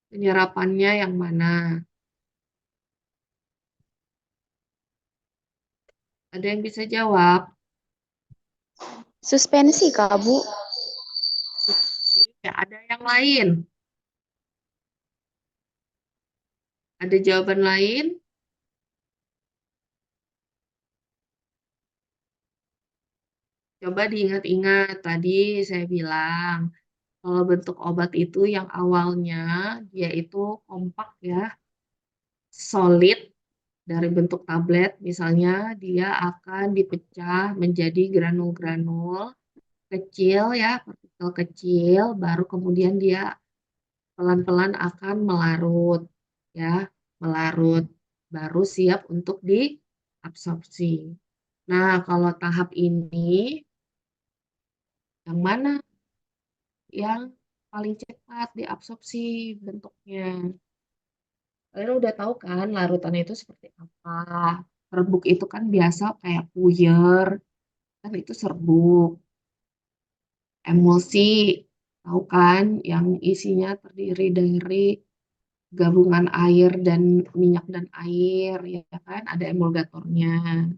Penyerapannya yang mana? Ada yang bisa jawab? Suspensi, Kak, Bu. Ya, ada yang lain? Ada jawaban lain? Coba diingat-ingat. Tadi saya bilang, kalau bentuk obat itu yang awalnya dia itu kompak ya, solid dari bentuk tablet. Misalnya dia akan dipecah menjadi granul-granul kecil ya, partikel kecil, baru kemudian dia pelan-pelan akan melarut ya, melarut, baru siap untuk diabsorpsi. Nah, kalau tahap ini yang mana yang paling cepat diabsorpsi bentuknya? Kalian udah tahu kan larutan itu seperti apa? Serbuk itu kan biasa kayak puyer, kan itu serbuk. Emulsi, tahu kan yang isinya terdiri dari gabungan air dan minyak dan air, ya kan? Ada emulgatornya.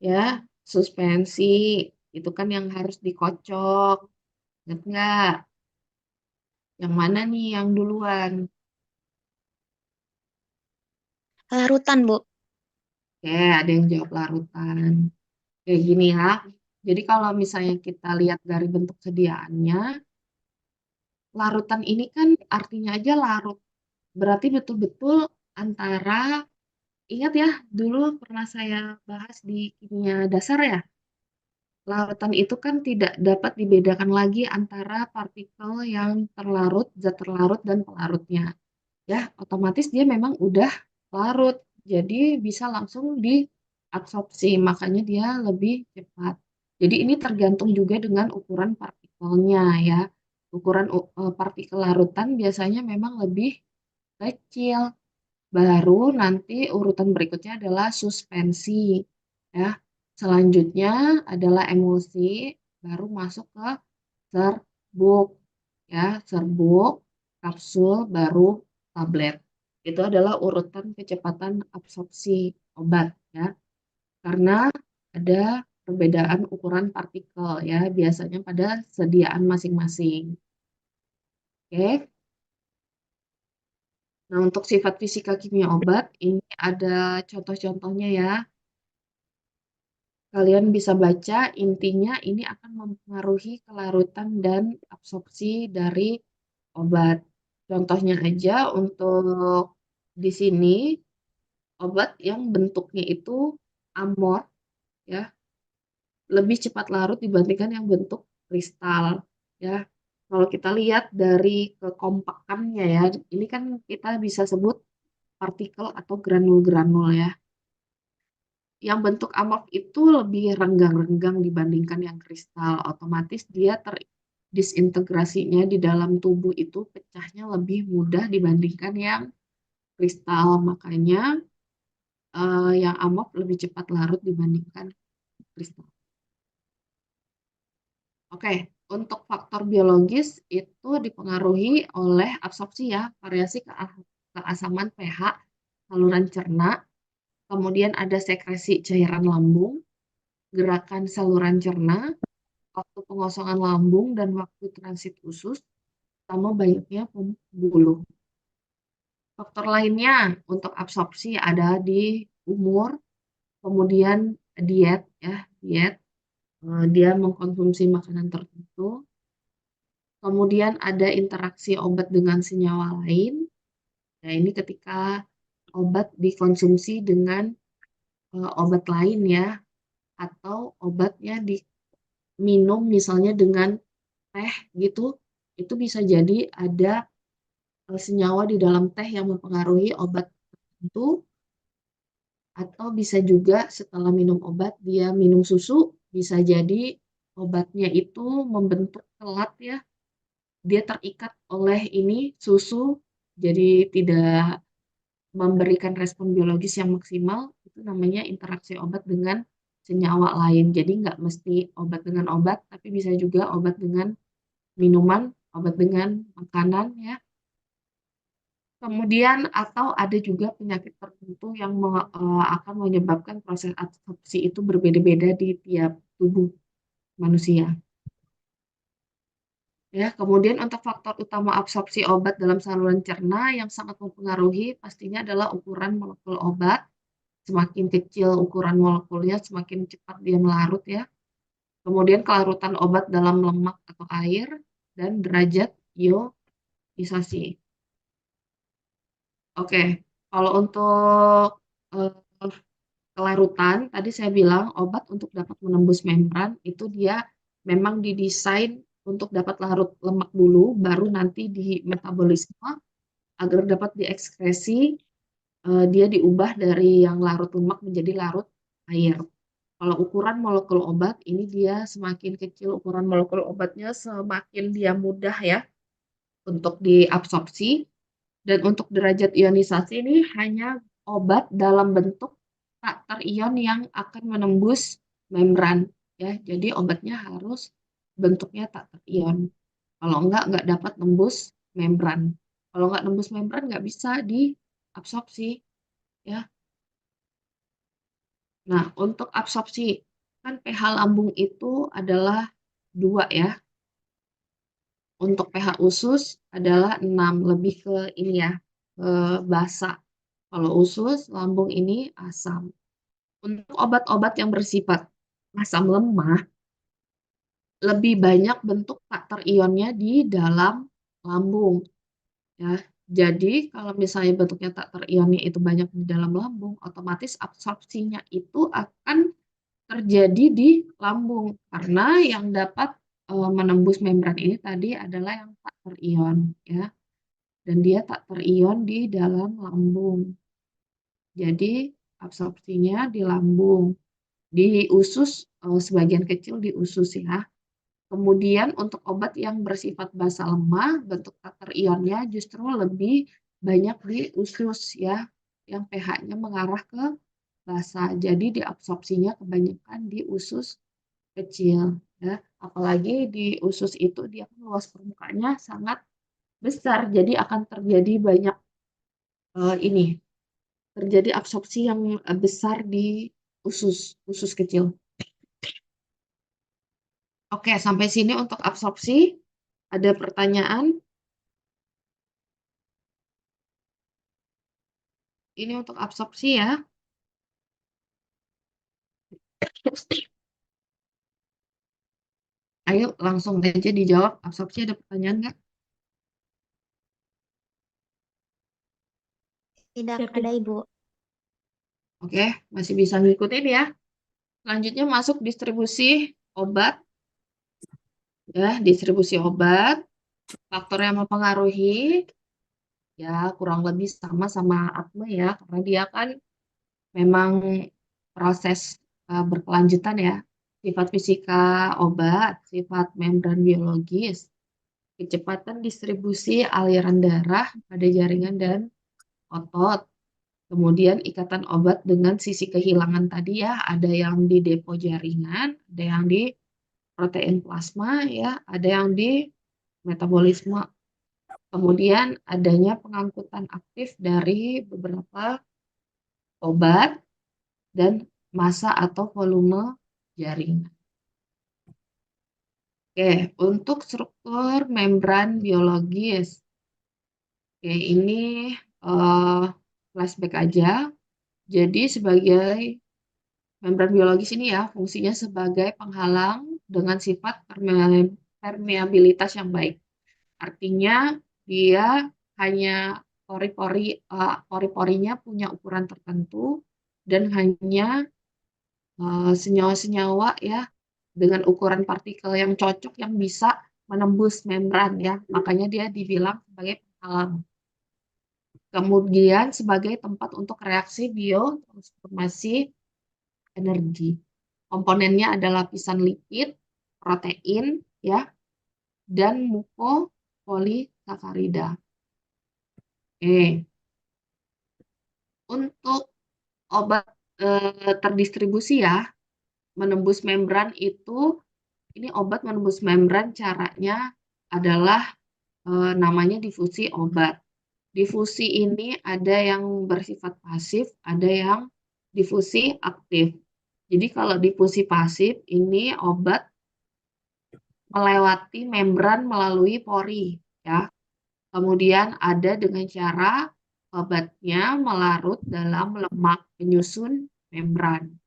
Ya, suspensi, itu kan yang harus dikocok. Ingat nggak? Yang mana nih yang duluan? Larutan, Bu. Oke, ada yang jawab larutan. Kayak gini ya. Jadi kalau misalnya kita lihat dari bentuk sediaannya, larutan ini kan artinya aja larut. Berarti betul-betul antara, ingat ya, dulu pernah saya bahas di kimia dasar ya, larutan itu kan tidak dapat dibedakan lagi antara partikel yang terlarut, zat terlarut, dan pelarutnya. Ya, otomatis dia memang udah larut. Jadi bisa langsung diabsorpsi, makanya dia lebih cepat. Jadi ini tergantung juga dengan ukuran partikelnya ya. Ukuran partikel larutan biasanya memang lebih kecil. Baru nanti urutan berikutnya adalah suspensi ya. Selanjutnya adalah emulsi, baru masuk ke serbuk ya, serbuk, kapsul, baru tablet. Itu adalah urutan kecepatan absorpsi obat ya. Karena ada perbedaan ukuran partikel ya, biasanya pada sediaan masing-masing. Oke. Nah, untuk sifat fisika kimia obat, ini ada contoh-contohnya ya. Kalian bisa baca, intinya ini akan mempengaruhi kelarutan dan absorpsi dari obat. Contohnya aja untuk di sini, obat yang bentuknya itu amor, ya, lebih cepat larut dibandingkan yang bentuk kristal, ya. Kalau kita lihat dari kekompakannya ya, ini kan kita bisa sebut partikel atau granul-granul ya. Yang bentuk amorf itu lebih renggang-renggang dibandingkan yang kristal. Otomatis dia disintegrasinya di dalam tubuh itu pecahnya lebih mudah dibandingkan yang kristal. Makanya yang amorf lebih cepat larut dibandingkan kristal. Oke, untuk faktor biologis itu dipengaruhi oleh absorpsi ya, variasi keasaman pH saluran cerna, kemudian ada sekresi cairan lambung, gerakan saluran cerna, waktu pengosongan lambung, dan waktu transit usus, sama banyaknya pembuluh. Faktor lainnya untuk absorpsi ada di umur, kemudian diet, ya, diet, dia mengkonsumsi makanan tertentu, kemudian ada interaksi obat dengan senyawa lain. Nah, ini ketika obat dikonsumsi dengan obat lain ya, atau obatnya diminum misalnya dengan teh gitu, itu bisa jadi ada senyawa di dalam teh yang mempengaruhi obat tertentu, atau bisa juga setelah minum obat dia minum susu, bisa jadi obatnya itu membentuk kelat ya, dia terikat oleh ini susu, jadi tidak memberikan respon biologis yang maksimal. Itu namanya interaksi obat dengan senyawa lain. Jadi nggak mesti obat dengan obat, tapi bisa juga obat dengan minuman, obat dengan makanan ya. Kemudian atau ada juga penyakit tertentu yang akan menyebabkan proses absorpsi itu berbeda-beda di tiap tubuh manusia. Ya, kemudian untuk faktor utama absorpsi obat dalam saluran cerna yang sangat mempengaruhi pastinya adalah ukuran molekul obat. Semakin kecil ukuran molekulnya, semakin cepat dia melarut ya. Kemudian kelarutan obat dalam lemak atau air dan derajat ionisasi. Oke, kalau untuk eh, kelarutan, tadi saya bilang obat untuk dapat menembus membran itu dia memang didesain untuk dapat larut lemak dulu, baru nanti di metabolisme agar dapat diekskresi, dia diubah dari yang larut lemak menjadi larut air. Kalau ukuran molekul obat ini dia semakin kecil ukuran molekul obatnya semakin dia mudah ya untuk diabsorpsi. Dan untuk derajat ionisasi ini hanya obat dalam bentuk tak terion yang akan menembus membran ya. Jadi obatnya harus bentuknya tak terion. Kalau nggak dapat nembus membran. Kalau nggak nembus membran nggak bisa diabsorpsi ya. Nah, untuk absorpsi kan pH lambung itu adalah 2 ya. Untuk pH usus adalah 6, lebih ke ini ya, ke basa. Kalau usus lambung ini asam. Untuk obat-obat yang bersifat asam lemah, lebih banyak bentuk tak terionnya di dalam lambung ya. Jadi kalau misalnya bentuknya tak terionnya itu banyak di dalam lambung, otomatis absorpsinya itu akan terjadi di lambung karena yang dapat menembus membran ini tadi adalah yang tak terion ya, dan dia tak terion di dalam lambung. Jadi absorpsinya di lambung, di usus sebagian kecil di usus ya. Kemudian untuk obat yang bersifat basa lemah, bentuk tak terionnya justru lebih banyak di usus ya, yang pH-nya mengarah ke basa. Jadi diabsorpsinya kebanyakan di usus kecil ya. Apalagi di usus itu dia kan luas permukaannya sangat besar, jadi akan terjadi banyak ini terjadi absorpsi yang besar di usus usus kecil. Oke, sampai sini untuk absorpsi. Ada pertanyaan? Ini untuk absorpsi ya. Ayo langsung aja dijawab. Absorpsi ada pertanyaan nggak? Tidak Tidak. ada, Ibu. Oke, masih bisa ngikutin ya. Selanjutnya masuk distribusi obat. Ya, distribusi obat. Faktor yang mempengaruhi ya kurang lebih sama asma ya, karena dia kan memang proses berkelanjutan ya. Sifat fisika obat, sifat membran biologis, kecepatan distribusi aliran darah pada jaringan dan otot, kemudian ikatan obat dengan sisi kehilangan tadi ya, ada yang di depo jaringan, ada yang di protein plasma ya, ada yang di metabolisme. Kemudian adanya pengangkutan aktif dari beberapa obat dan massa atau volume jaringan. Oke, untuk struktur membran biologis. Oke, ini flashback aja. Jadi sebagai membran biologis ini ya, fungsinya sebagai penghalang dengan sifat permeabilitas yang baik. Artinya dia hanya pori-porinya punya ukuran tertentu dan hanya senyawa-senyawa ya dengan ukuran partikel yang cocok yang bisa menembus membran ya. Makanya dia dibilang sebagai penghalang. Kemudian sebagai tempat untuk reaksi biotransformasi energi. Komponennya adalah lapisan lipid, protein ya, dan mukopolisakarida. Oke. Untuk obat terdistribusi ya, menembus membran itu, ini obat menembus membran caranya adalah namanya difusi obat. Difusi ini ada yang bersifat pasif, ada yang difusi aktif. Jadi kalau difusi pasif ini obat melewati membran melalui pori ya. Kemudian ada dengan cara obatnya melarut dalam lemak penyusun membran.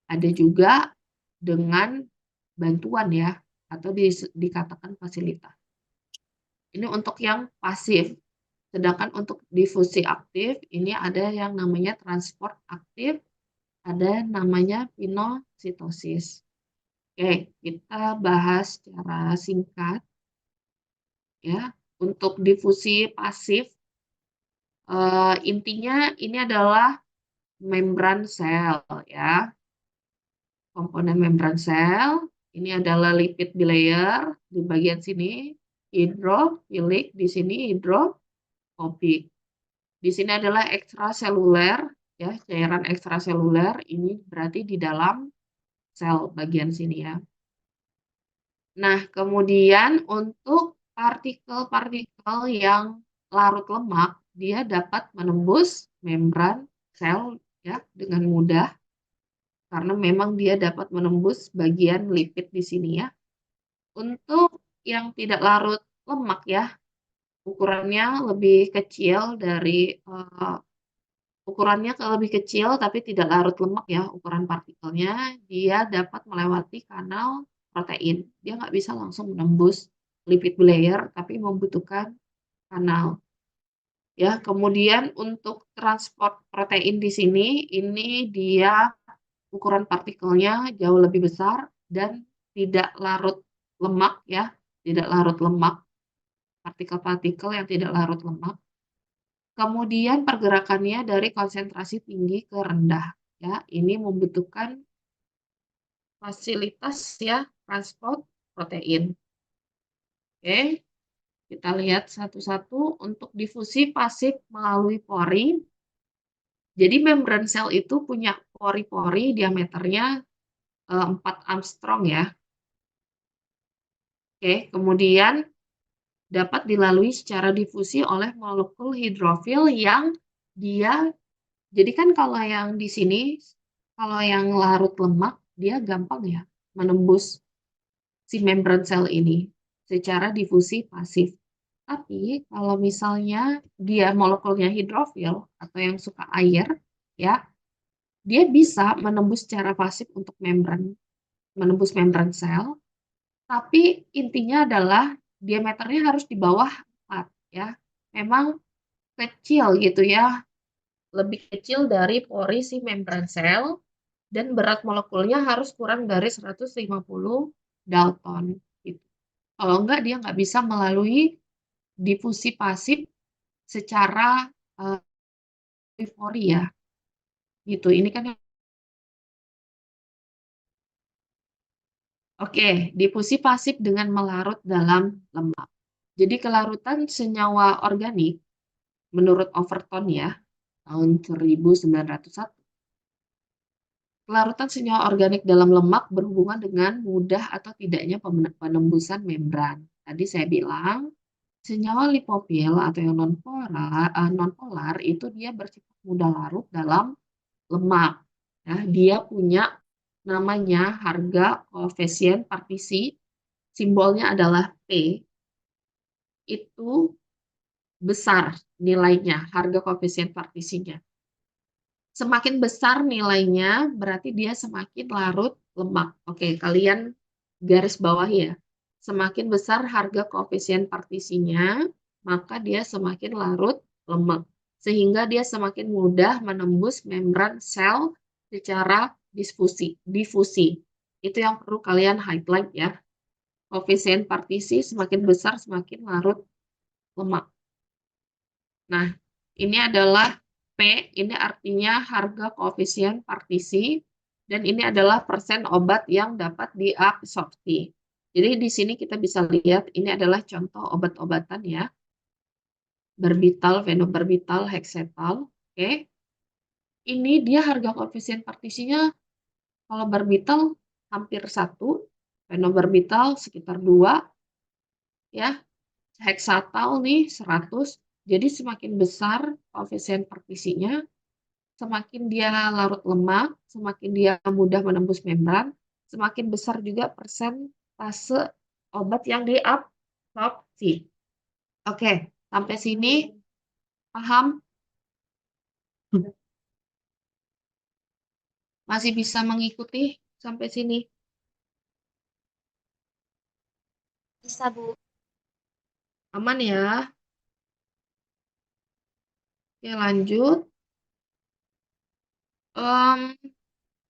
Ada juga dengan bantuan ya atau dikatakan fasilitas. Ini untuk yang pasif. Sedangkan untuk difusi aktif, ini ada yang namanya transport aktif, ada namanya pinositosis. Oke, kita bahas secara singkat ya. Untuk difusi pasif, intinya ini adalah membran sel ya. Komponen membran sel, ini adalah lipid bilayer di bagian sini, hidrofilik, di sini hidrofobik. Di sini adalah ekstraseluler, ya, cairan ekstraseluler ini berarti di dalam sel bagian sini ya. Nah, kemudian untuk partikel-partikel yang larut lemak, dia dapat menembus membran sel ya dengan mudah karena memang dia dapat menembus bagian lipid di sini ya. Untuk yang tidak larut lemak ya, ukurannya lebih kecil dari ukurannya lebih kecil tapi tidak larut lemak ya, ukuran partikelnya, dia dapat melewati kanal protein. Dia nggak bisa langsung menembus lipid bilayer, tapi membutuhkan kanal. Ya, kemudian untuk transport protein di sini, ini dia ukuran partikelnya jauh lebih besar dan tidak larut lemak ya, tidak larut lemak, partikel-partikel yang tidak larut lemak. Kemudian pergerakannya dari konsentrasi tinggi ke rendah ya. Ini membutuhkan fasilitas ya transport protein. Oke, kita lihat satu-satu untuk difusi pasif melalui pori. Jadi membran sel itu punya pori-pori diameternya 4 Armstrong ya. Oke, kemudian dapat dilalui secara difusi oleh molekul hidrofil yang dia jadi kan kalau yang di sini, kalau yang larut lemak, dia gampang ya menembus si membran sel ini secara difusi pasif. Tapi kalau misalnya dia molekulnya hidrofil atau yang suka air, ya, dia bisa menembus secara pasif untuk menembus membran sel, tapi intinya adalah diameternya harus di bawah 4 ya. Memang kecil gitu ya, lebih kecil dari pori si membran sel dan berat molekulnya harus kurang dari 150 Dalton gitu. Kalau enggak dia nggak bisa melalui difusi pasif secara pori ya. Gitu. Ini kan oke, difusi pasif dengan melarut dalam lemak. Jadi kelarutan senyawa organik menurut Overton ya, tahun 1901. Kelarutan senyawa organik dalam lemak berhubungan dengan mudah atau tidaknya penembusan membran. Tadi saya bilang, senyawa lipofil atau yang nonpolar itu dia bersifat mudah larut dalam lemak. Ya, dia punya namanya harga koefisien partisi, simbolnya adalah P, itu besar nilainya, harga koefisien partisinya. Semakin besar nilainya, berarti dia semakin larut lemak. Oke, kalian garis bawah ya. Semakin besar harga koefisien partisinya, maka dia semakin larut lemak. Sehingga dia semakin mudah menembus membran sel secara difusi. Itu yang perlu kalian highlight ya. Koefisien partisi semakin besar, semakin larut lemak. Nah, ini adalah P, ini artinya harga koefisien partisi, dan ini adalah persen obat yang dapat diabsorpsi. Jadi di sini kita bisa lihat, ini adalah contoh obat-obatan ya. Berbital, fenobarbital, heksetal. Oke. Ini dia harga koefisien partisinya, kalau barbital hampir 1, fenobarbital sekitar 2, ya. Heksatal nih 100, Jadi semakin besar koefisien partisinya, semakin dia larut lemak, semakin dia mudah menembus membran, semakin besar juga persentase obat yang diabsorpsi. Oke, sampai sini paham? Masih bisa mengikuti sampai sini? Bisa, Bu. Aman ya? Oke, lanjut.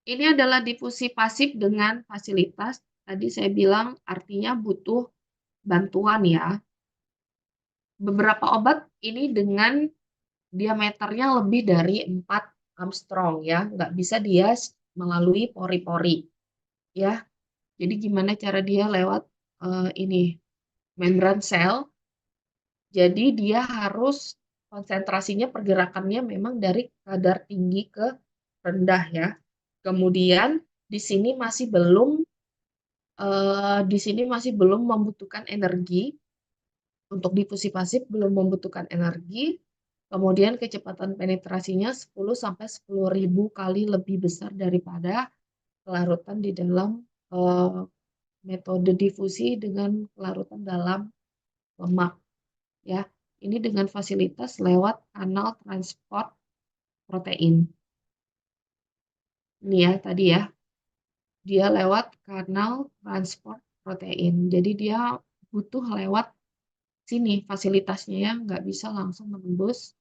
Ini adalah difusi pasif dengan fasilitas. Tadi saya bilang artinya butuh bantuan ya. Beberapa obat ini dengan diameternya lebih dari 4 Armstrong ya. Nggak bisa dia melalui pori-pori ya. Jadi gimana cara dia lewat ini membran sel. Jadi dia harus konsentrasinya pergerakannya memang dari kadar tinggi ke rendah ya. Kemudian di sini masih belum membutuhkan energi. Untuk difusi pasif belum membutuhkan energi. Kemudian kecepatan penetrasinya 10-10.000 kali lebih besar daripada kelarutan di dalam metode difusi dengan kelarutan dalam lemak ya. Ini dengan fasilitas lewat kanal transport protein. Ini ya tadi ya. Dia lewat kanal transport protein. Jadi dia butuh lewat sini fasilitasnya ya, nggak bisa langsung menembus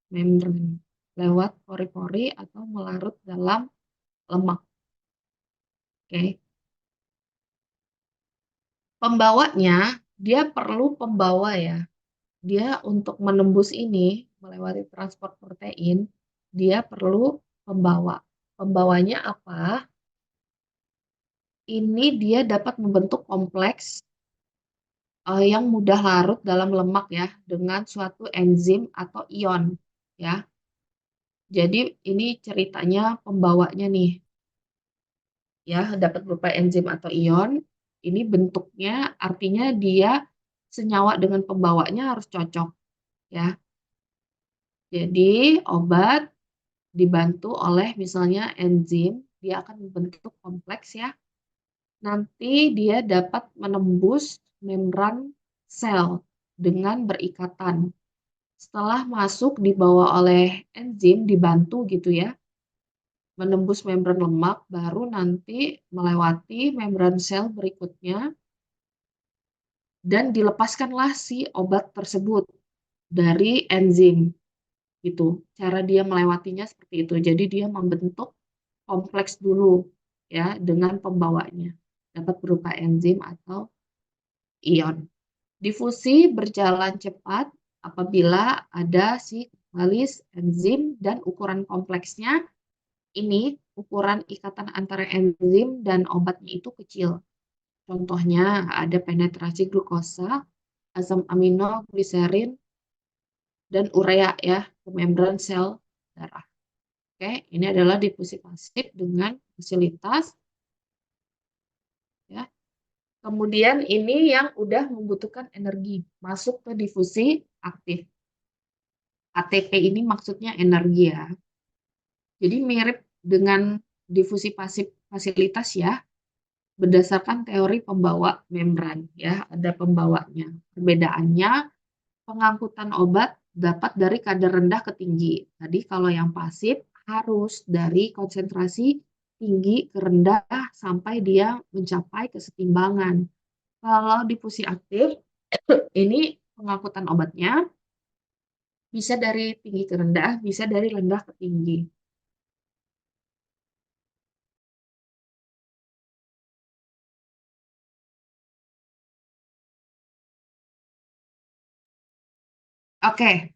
membran lewat pori-pori atau melarut dalam lemak. Oke. Pembawanya, dia perlu pembawa ya. Dia untuk menembus ini, melewati transport protein, dia perlu pembawa. Pembawanya apa? Ini dia dapat membentuk kompleks yang mudah larut dalam lemak ya, dengan suatu enzim atau ion ya. Jadi ini ceritanya pembawanya nih. Ya, dapat berupa enzim atau ion. Ini bentuknya artinya dia senyawa dengan pembawanya harus cocok ya. Jadi obat dibantu oleh misalnya enzim, dia akan membentuk kompleks ya. Nanti dia dapat menembus membran sel dengan berikatan. Setelah masuk dibawa oleh enzim dibantu gitu ya, menembus membran lemak, baru nanti melewati membran sel berikutnya dan dilepaskanlah si obat tersebut dari enzim gitu. Cara dia melewatinya seperti itu. Jadi dia membentuk kompleks dulu ya dengan pembawanya. Dapat berupa enzim atau ion. Difusi berjalan cepat apabila ada si katalis enzim dan ukuran kompleksnya ini ukuran ikatan antara enzim dan obatnya itu kecil. Contohnya ada penetrasi glukosa, asam amino, gliserin, dan urea ya ke membran sel darah. Oke, ini adalah difusi pasif dengan fasilitas ya. Kemudian ini yang udah membutuhkan energi masuk ke difusi aktif. ATP ini maksudnya energi ya. Jadi mirip dengan difusi pasif fasilitas ya, berdasarkan teori pembawa membran ya, ada pembawanya. Perbedaannya pengangkutan obat dapat dari kadar rendah ke tinggi. Tadi kalau yang pasif harus dari konsentrasi tinggi ke rendah sampai dia mencapai kesetimbangan. Kalau difusi aktif, ini pengangkutan obatnya bisa dari tinggi ke rendah, bisa dari rendah ke tinggi. Oke,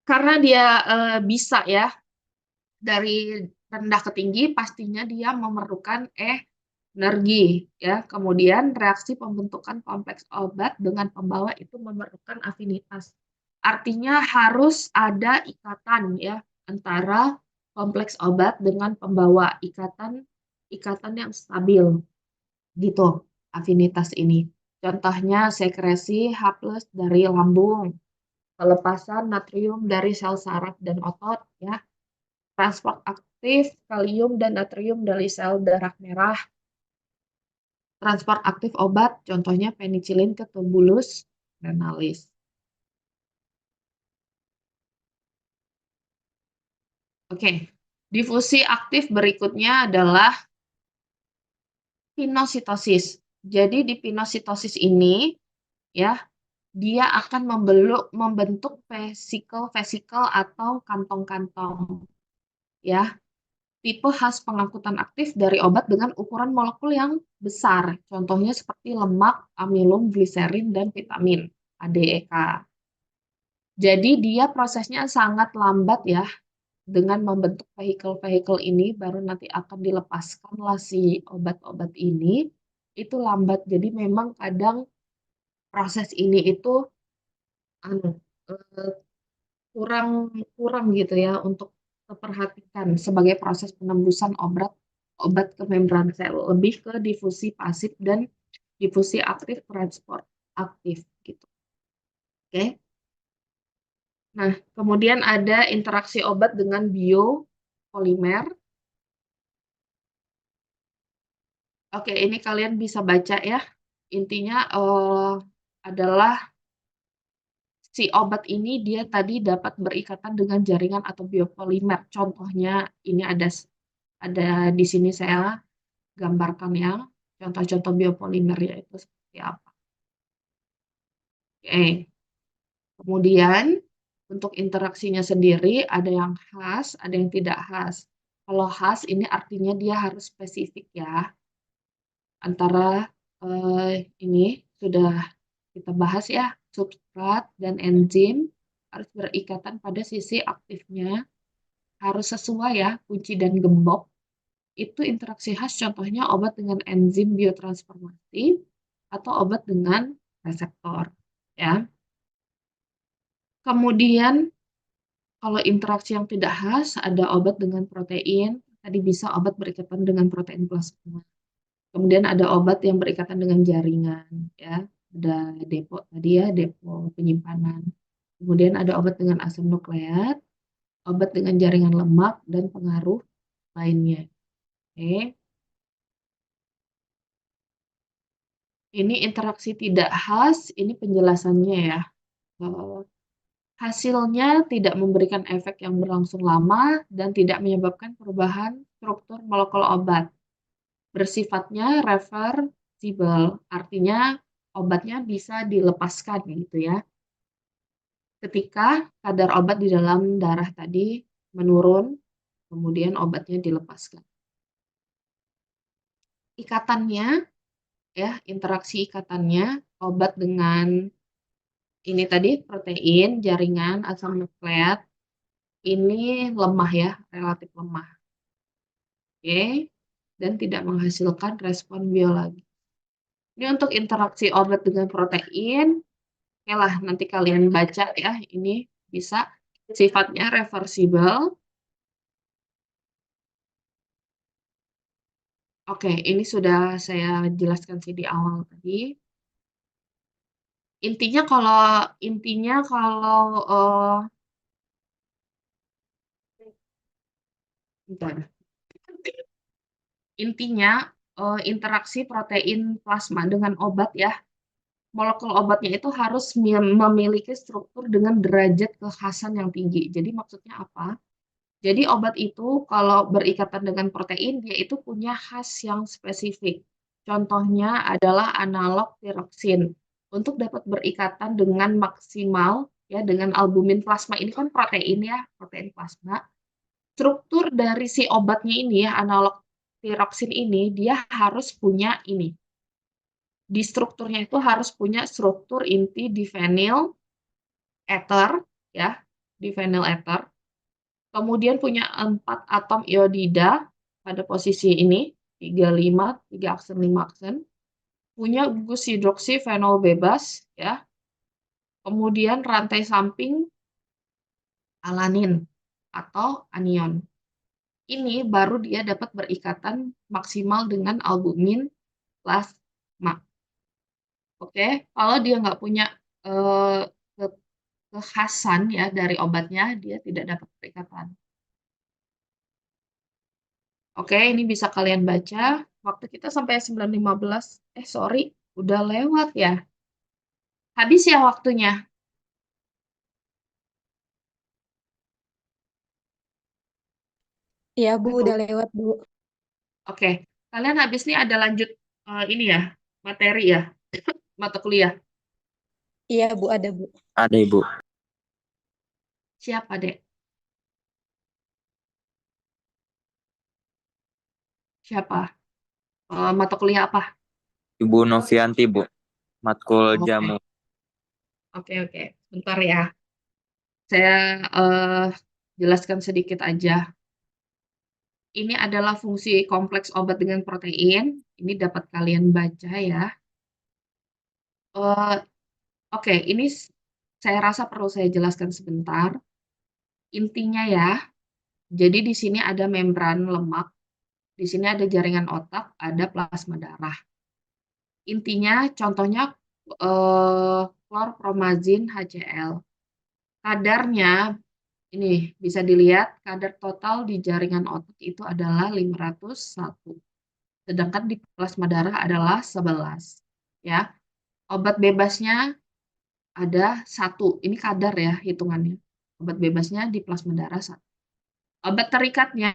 karena dia bisa ya dari rendah ke tinggi, pastinya dia memerlukan energi ya. Kemudian reaksi pembentukan kompleks obat dengan pembawa itu memerlukan afinitas. Artinya harus ada ikatan ya antara kompleks obat dengan pembawa, ikatan yang stabil gitu afinitas ini. Contohnya sekresi H+ dari lambung pelepasan natrium dari sel saraf dan otot, ya. Transport aktif kalium dan natrium dari sel darah merah. Transport aktif obat, contohnya penicillin ke tubulus renalis. Oke, difusi aktif berikutnya adalah pinositosis. Jadi di pinositosis ini, ya, dia akan membentuk vesikel-vesikel atau kantong-kantong, ya. Tipe khas pengangkutan aktif dari obat dengan ukuran molekul yang besar, contohnya seperti lemak, amilum, gliserin, dan vitamin ADEK. Jadi dia prosesnya sangat lambat, ya. Dengan membentuk vehikel-vehikel ini baru nanti akan dilepaskanlah si obat-obat ini, itu lambat. Jadi memang kadang proses ini itu anu, kurang kurang gitu ya untuk diperhatikan sebagai proses penembusan obat ke membran sel, lebih ke difusi pasif dan difusi aktif, transport aktif gitu. Oke. Nah, kemudian ada interaksi obat dengan biopolimer. Oke, ini kalian bisa baca ya. Intinya adalah si obat ini dia tadi dapat berikatan dengan jaringan atau biopolimer. Contohnya ini ada di sini saya gambarkan ya. Contoh-contoh biopolimer yaitu seperti apa. Oke. Kemudian untuk interaksinya sendiri ada yang khas, ada yang tidak khas. Kalau khas ini artinya dia harus spesifik ya. Antara ini sudah kita bahas ya, substrat dan enzim harus berikatan pada sisi aktifnya, harus sesuai ya, kunci dan gembok. Itu interaksi khas contohnya obat dengan enzim biotransformasi atau obat dengan reseptor, ya. Kemudian kalau interaksi yang tidak khas ada obat dengan protein, tadi bisa obat berikatan dengan protein plasma. Kemudian ada obat yang berikatan dengan jaringan, ya. Ada depo tadi ya, depo penyimpanan. Kemudian ada obat dengan asam nukleat, obat dengan jaringan lemak, dan pengaruh lainnya. Oke. Ini interaksi tidak khas, ini penjelasannya ya. Hasilnya tidak memberikan efek yang berlangsung lama dan tidak menyebabkan perubahan struktur molekul obat. Bersifatnya reversible, artinya obatnya bisa dilepaskan gitu ya. Ketika kadar obat di dalam darah tadi menurun, kemudian obatnya dilepaskan. Ikatannya, ya, interaksi ikatannya, obat dengan ini tadi protein, jaringan, asam nukleat, ini lemah ya, relatif lemah. Oke, dan tidak menghasilkan respon biologis. Ini untuk interaksi obat dengan protein, oke lah nanti kalian baca ya, ini bisa sifatnya reversible. Oke, ini sudah saya jelaskan sih di awal tadi. Intinya kalau bentar. Intinya interaksi protein plasma dengan obat ya, molekul obatnya itu harus memiliki struktur dengan derajat kekhasan yang tinggi. Jadi maksudnya apa? Jadi obat itu kalau berikatan dengan protein dia itu punya khas yang spesifik. Contohnya adalah analog tiroksin. Untuk dapat berikatan dengan maksimal ya dengan albumin plasma ini kan protein ya, protein plasma. Struktur dari si obatnya ini ya, analog tiroksin ini dia harus punya ini. Di strukturnya itu harus punya struktur inti diphenyl ether ya, diphenyl ether. Kemudian punya 4 atom iodida pada posisi ini, 35, 3 aksen, 5 aksen. Punya gugus hidroksi fenol bebas ya. Kemudian rantai samping alanin atau anion. Ini baru dia dapat berikatan maksimal dengan albumin plasma. Oke, kalau dia nggak punya kekhasan ya dari obatnya, dia tidak dapat perikatan. Oke, ini bisa kalian baca. Waktu kita sampai 9.15. Sorry, udah lewat ya. Habis ya waktunya. Iya, Bu, Halo. udah lewat, Bu. Oke, kalian habis nih ada lanjut ini ya, materi ya, mata kuliah. Iya, Bu, ada, Bu. Ada Ibu. Siapa, Dek? Siapa? Mata kuliah apa? Ibu Novianti Bu. Matkul Oke, jamu. oke. Bentar ya. Saya jelaskan sedikit aja. Ini adalah fungsi kompleks obat dengan protein. Ini dapat kalian baca ya. Eh, Oke, ini saya rasa perlu saya jelaskan sebentar. Intinya ya, jadi di sini ada membran lemak, di sini ada jaringan otak, ada plasma darah. Intinya, contohnya klorpromazin HCl. Kadarnya, ini bisa dilihat, kadar total di jaringan otak itu adalah 501. Sedangkan di plasma darah adalah 11. Ya, obat bebasnya ada 1. Ini kadar ya hitungannya. Obat bebasnya di plasma darah 1. Obat terikatnya